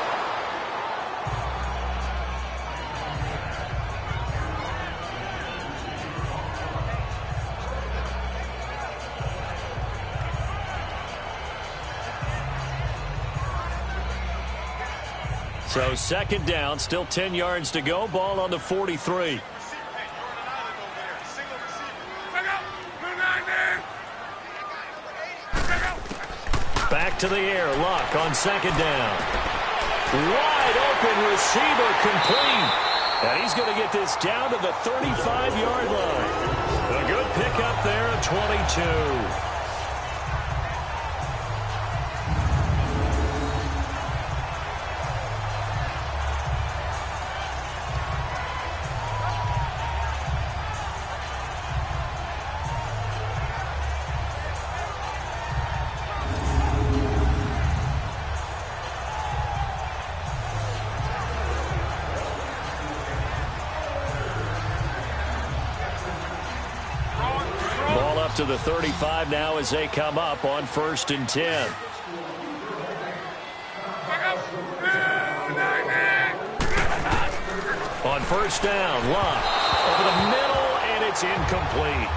So 2nd down, still 10 yards to go. Ball on the 43. Back to the air. Luck on 2nd down. Wide open receiver complete. And he's going to get this down to the 35-yard line. A good pickup there at 22. To the 35 now as they come up on 1st and 10. On 1st down, Luck over the middle, and it's incomplete.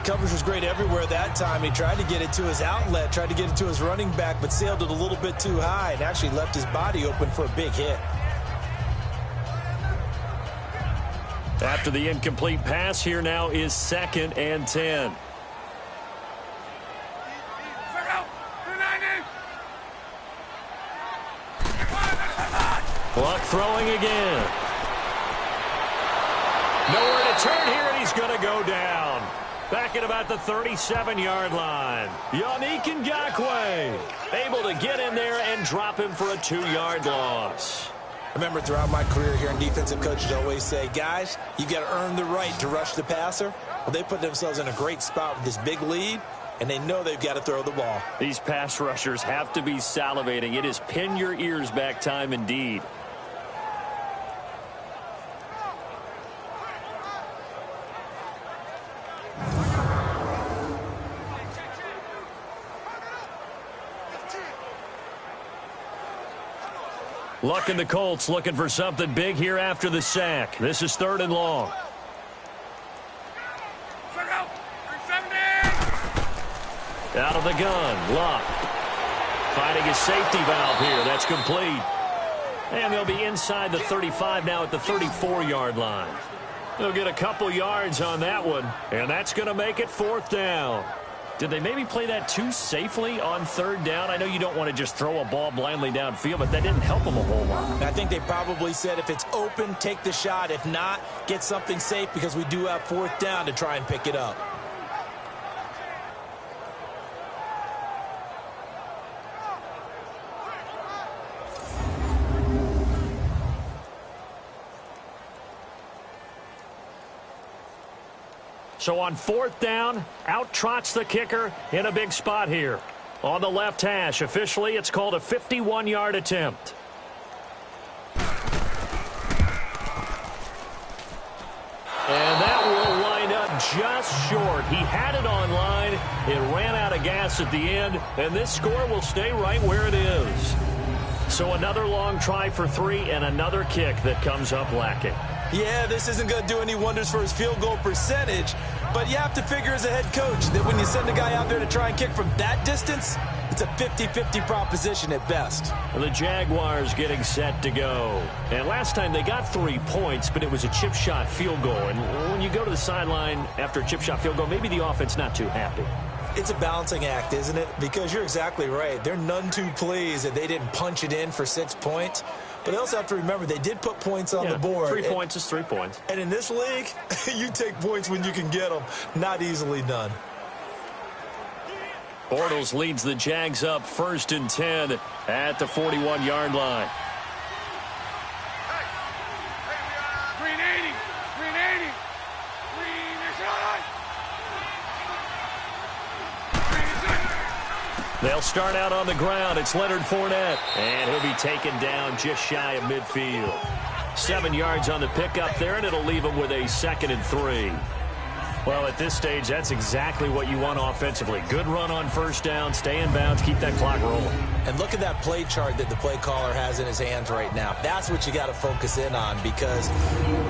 Coverage was great everywhere that time. He tried to get it to his outlet, tried to get it to his running back, but sailed it a little bit too high and actually left his body open for a big hit. After the incomplete pass, here now is 2nd and 10. Luck throwing again. Nowhere to turn here, and he's going to go down. Back at about the 37-yard line. Yannick Ngakoue able to get in there and drop him for a 2-yard loss. I remember throughout my career here in defensive coaches always say, guys, you've got to earn the right to rush the passer. Well, they put themselves in a great spot with this big lead, and they know they've got to throw the ball. These pass rushers have to be salivating. It is pin your ears back time indeed. Luck and the Colts looking for something big here after the sack. This is 3rd and long. Out of the gun, Luck. Finding his safety valve here. That's complete. And they'll be inside the 35 now at the 34-yard line. They'll get a couple yards on that one, and that's going to make it 4th down. Did they maybe play that too safely on 3rd down? I know you don't want to just throw a ball blindly downfield, but that didn't help them a whole lot. I think they probably said if it's open, take the shot. If not, get something safe because we do have 4th down to try and pick it up. So on 4th down, out trots the kicker in a big spot here. On the left hash, officially it's called a 51-yard attempt. And that will line up just short. He had it on line. It ran out of gas at the end, and this score will stay right where it is. So another long try for 3 and another kick that comes up lacking. Yeah, this isn't going to do any wonders for his field goal percentage, but you have to figure as a head coach that when you send a guy out there to try and kick from that distance, it's a 50-50 proposition at best. The Jaguars getting set to go. And last time they got 3 points, but it was a chip shot field goal. And when you go to the sideline after a chip shot field goal, maybe the offense not too happy. It's a balancing act, isn't it? Because you're exactly right. They're none too pleased that they didn't punch it in for 6 points. But they also have to remember they did put points on the board. 3 points is 3 points. And in this league, you take points when you can get them. Not easily done. Bortles leads the Jags up 1st and 10 at the 41-yard line. They'll start out on the ground. It's Leonard Fournette. And he'll be taken down just shy of midfield. 7 yards on the pickup there, and it'll leave him with a 2nd and 3. Well, at this stage, that's exactly what you want offensively. Good run on 1st down, stay in bounds, keep that clock rolling. And look at that play chart that the play caller has in his hands right now. That's what you got to focus in on because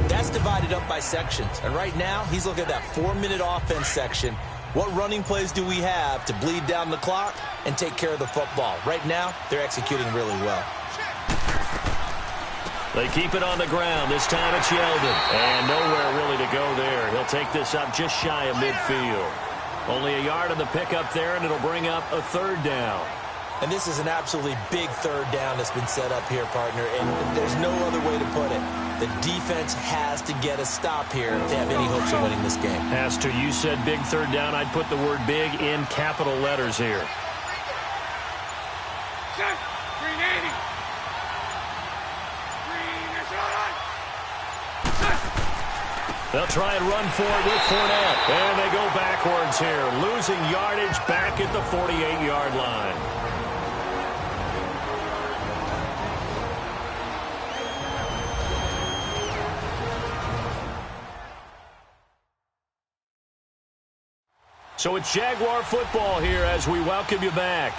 that's divided up by sections. And right now, he's looking at that 4-minute offense section. What running plays do we have to bleed down the clock and take care of the football? Right now, they're executing really well. They keep it on the ground. This time it's Yeldon. And nowhere really to go there. He'll take this up just shy of midfield. Only a yard on the pickup there, and it'll bring up a 3rd down. And this is an absolutely big 3rd down that's been set up here, partner. And there's no other way to put it. The defense has to get a stop here if they have any hopes of winning this game. Has to. You said big 3rd down. I'd put the word big in capital letters here. They'll try and run for it with Fournette. And they go backwards here. Losing yardage back at the 48-yard line. So it's Jaguar football here as we welcome you back.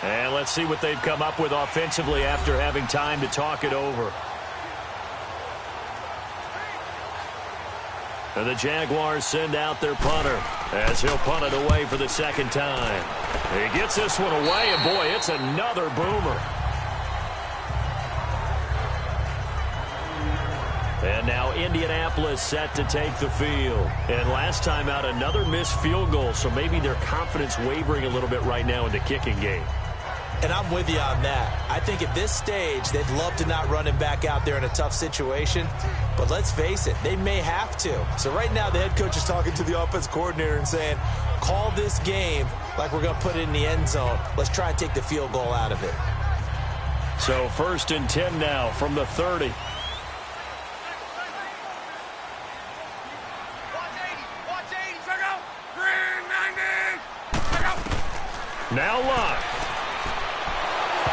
And let's see what they've come up with offensively after having time to talk it over. And the Jaguars send out their punter as he'll punt it away for the 2nd time. He gets this one away, and boy, it's another boomer. And now Indianapolis set to take the field. And last time out, another missed field goal, so maybe their confidence wavering a little bit right now in the kicking game. And I'm with you on that. I think at this stage, they'd love to not run him back out there in a tough situation. But let's face it, they may have to. So right now, the head coach is talking to the offense coordinator and saying, call this game like we're going to put it in the end zone. Let's try and take the field goal out of it. So 1st and 10 now from the 30. Now Luck.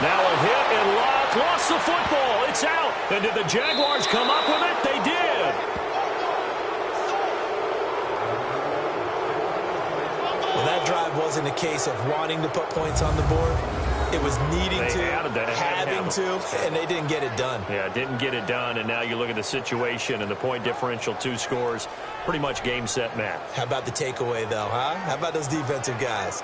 Now a hit, and Luck lost the football. It's out. And did the Jaguars come up with it? They did. Well, that drive wasn't wasn't a case of wanting to put points on the board. It was needing having to, and they didn't get it done. Yeah, didn't get it done, and now you look at the situation and the point differential, 2 scores, pretty much game, set, match. How about the takeaway, though, huh? How about those defensive guys?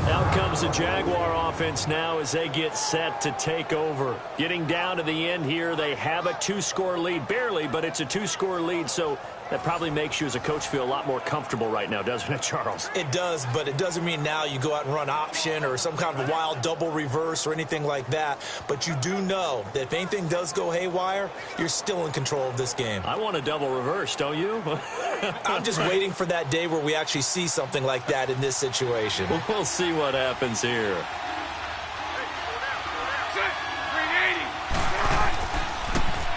Out comes the Jaguar offense now as they get set to take over. Getting down to the end here, they have a 2-score lead. Barely, but it's a 2-score lead, so that probably makes you as a coach feel a lot more comfortable right now, doesn't it, Charles? It does, but it doesn't mean now you go out and run option or some kind of a wild double reverse or anything like that. But you do know that if anything does go haywire, you're still in control of this game. I want a double reverse, don't you? I'm just waiting for that day where we actually see something like that in this situation. We'll see what happens here.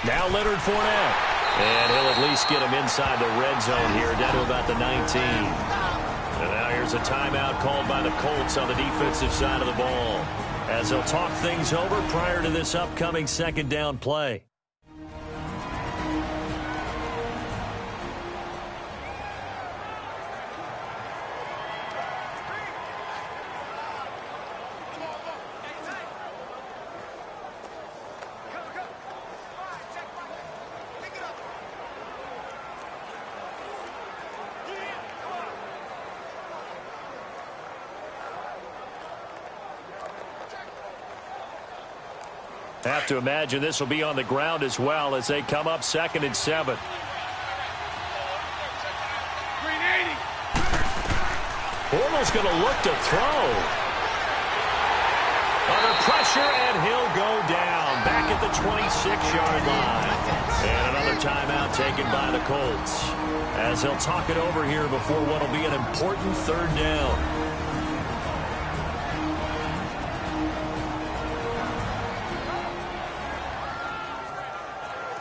Now Leonard Fournette. And he'll at least get him inside the red zone here, down to about the 19. And now here's a timeout called by the Colts on the defensive side of the ball, as they'll talk things over prior to this upcoming second down play. Have to imagine this will be on the ground as well as they come up 2nd and 7. Bortles going to look to throw. Under pressure, and he'll go down back at the 26-yard line. And another timeout taken by the Colts, as they'll talk it over here before what will be an important 3rd down.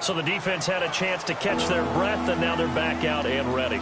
So the defense had a chance to catch their breath, and now they're back out and ready.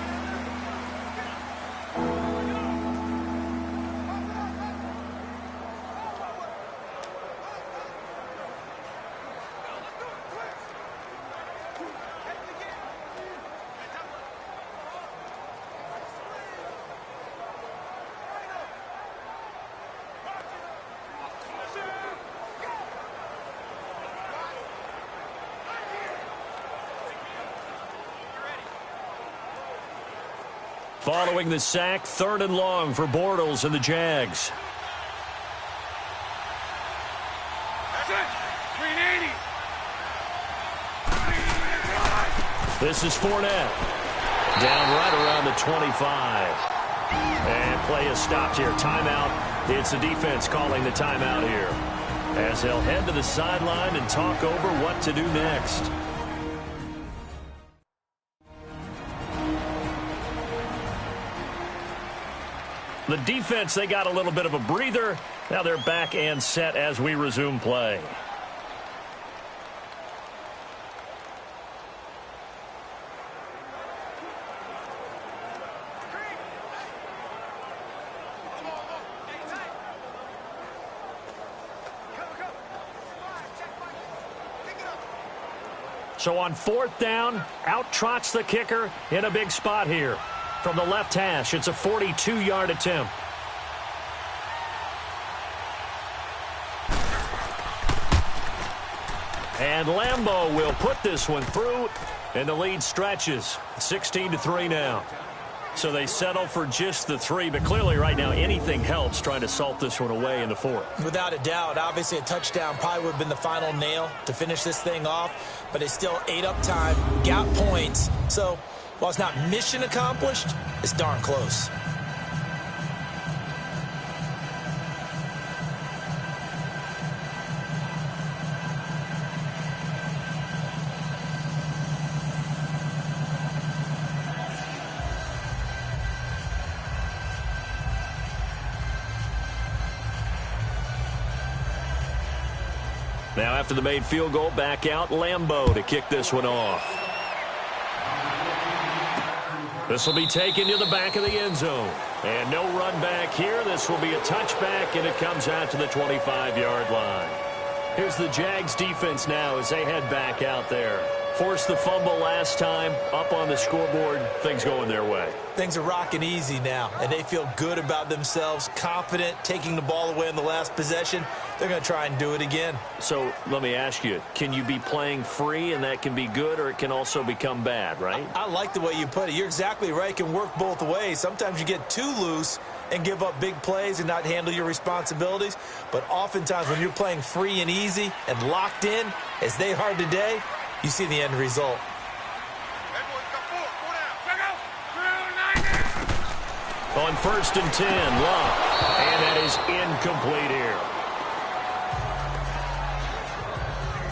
Following the sack, 3rd and long for Bortles and the Jags. This is Fournette. Down right around the 25. And play is stopped here. Timeout. It's the defense calling the timeout here, as they'll head to the sideline and talk over what to do next. The defense, they got a little bit of a breather. Now they're back and set as we resume play. So on 4th down, out trots the kicker in a big spot here. From the left hash, it's a 42-yard attempt. And Lambeau will put this one through, and the lead stretches. 16-3 now. So they settle for just the 3, but clearly right now anything helps trying to salt this one away in the 4th. Without a doubt, obviously a touchdown probably would have been the final nail to finish this thing off, but it's still ate up time, got points. So while it's not mission accomplished, it's darn close. Now after the made field goal, back out Lambeau to kick this one off. This will be taken to the back of the end zone. And no run back here. This will be a touchback, and it comes out to the 25-yard line. Here's the Jags defense now as they head back out there. Forced the fumble last time, up on the scoreboard, things going their way. Things are rocking easy now, and they feel good about themselves, confident, taking the ball away in the last possession. They're going to try and do it again. So let me ask you, can you be playing free and that can be good, or it can also become bad, right? I like the way you put it. You're exactly right. It can work both ways. Sometimes you get too loose and give up big plays and not handle your responsibilities. But oftentimes when you're playing free and easy and locked in, as they are today, you see the end result. On 1st and 10, Love. And that is incomplete here.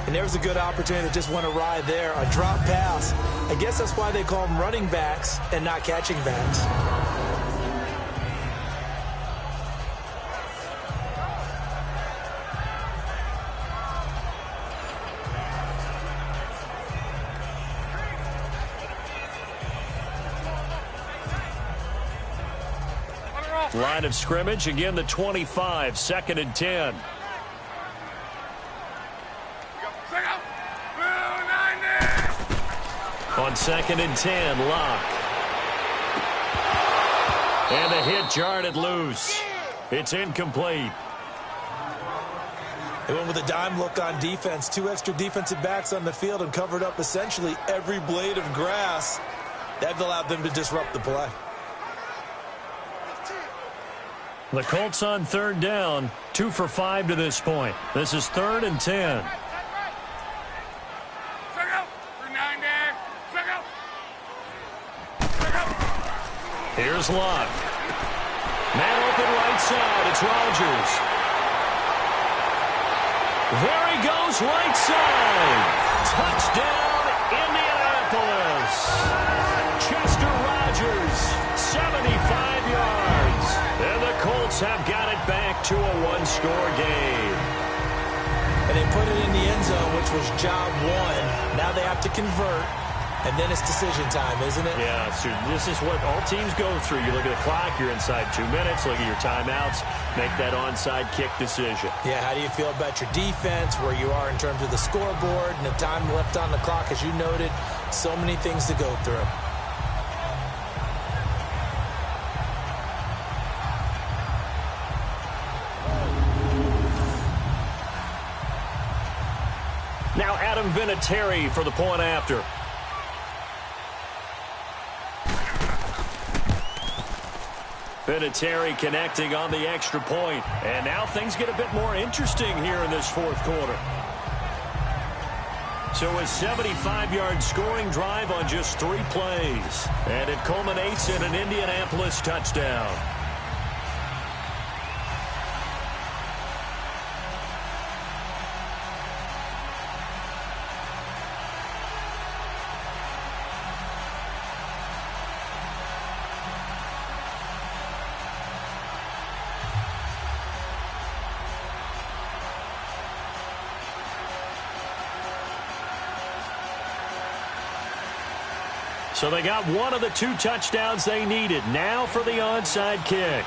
And there's a good opportunity to just went awry there. A drop pass. I guess that's why they call them running backs and not catching backs. Line of scrimmage, again the 25, 2nd and 10. On 2nd and 10, Locke. And the hit jarred it loose. It's incomplete. They went with a dime look on defense. 2 extra defensive backs on the field and covered up essentially every blade of grass. That allowed them to disrupt the play. The Colts on 3rd down, 2 for 5 to this point. This is 3rd and 10. Here's Locke. Man open right side. It's Rodgers. There he goes right side. Touchdown, Indianapolis. Chester Rodgers, 75 yards. And the Colts have got it back to a 1-score game. And they put it in the end zone, which was job 1. Now they have to convert. And then it's decision time, isn't it? Yeah, so this is what all teams go through. You look at the clock, you're inside 2 minutes, look at your timeouts, make that onside kick decision. Yeah, how do you feel about your defense, where you are in terms of the scoreboard, and the time left on the clock, as you noted, so many things to go through. Now Adam Vinatieri for the point after. Vinatieri connecting on the extra point. And now things get a bit more interesting here in this 4th quarter. So a 75-yard scoring drive on just 3 plays. And it culminates in an Indianapolis touchdown. So they got one of the 2 touchdowns they needed. Now for the onside kick.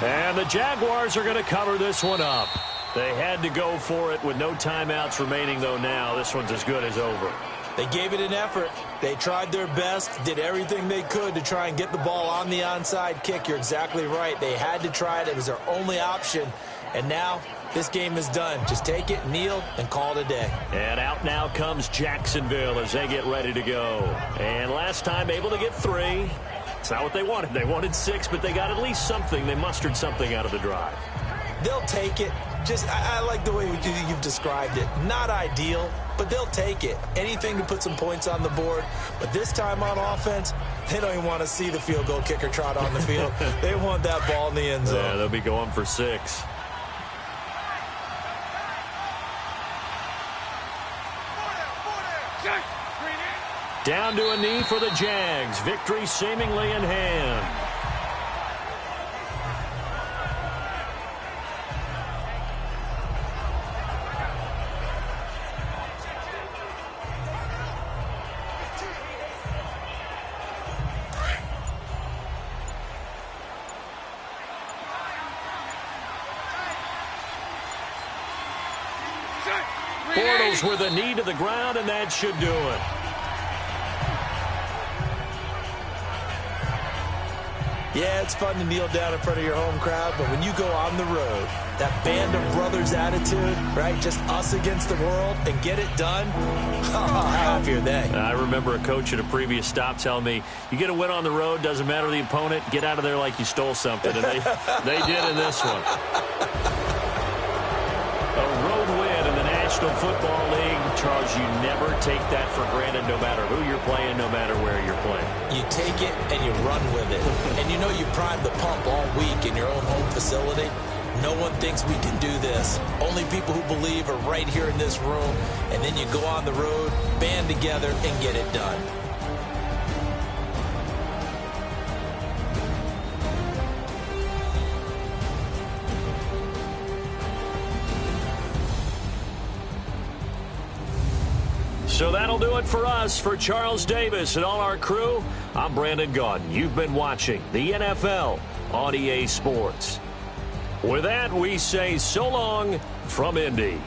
And the Jaguars are going to cover this one up. They had to go for it with no timeouts remaining, though now. This one's as good as over. They gave it an effort. They tried their best, did everything they could to try and get the ball on the onside kick. You're exactly right. They had to try it. It was their only option. And now this game is done. Just take it, kneel, and call it a day. And out now comes Jacksonville as they get ready to go. And last time able to get 3. It's not what they wanted. They wanted 6, but they got at least something. They mustered something out of the drive. They'll take it. I like the way you've described it. Not ideal, but they'll take it. Anything to put some points on the board. But this time on offense, they don't even want to see the field goal kicker trot on the field. They want that ball in the end zone. Yeah, they'll be going for 6. Down to a knee for the Jags. Victory seemingly in hand. Eagles with a knee to the ground, and that should do it. Yeah, it's fun to kneel down in front of your home crowd, but when you go on the road, that band of brothers attitude, right, just us against the world, and get it done, how happy are they? I remember a coach at a previous stop telling me, you get a win on the road, doesn't matter the opponent, get out of there like you stole something, and they did in this one. A road win in the National Football League. Charles, you never take that for granted no matter who you're playing, no matter where you're playing. You take it and you run with it. And you know you primed the pump all week in your own home facility. No one thinks we can do this. Only people who believe are right here in this room. And then you go on the road, band together, and get it done. So that'll do it for us. For Charles Davis and all our crew, I'm Brandon Gaudin. You've been watching the NFL on EA Sports. With that, we say so long from Indy.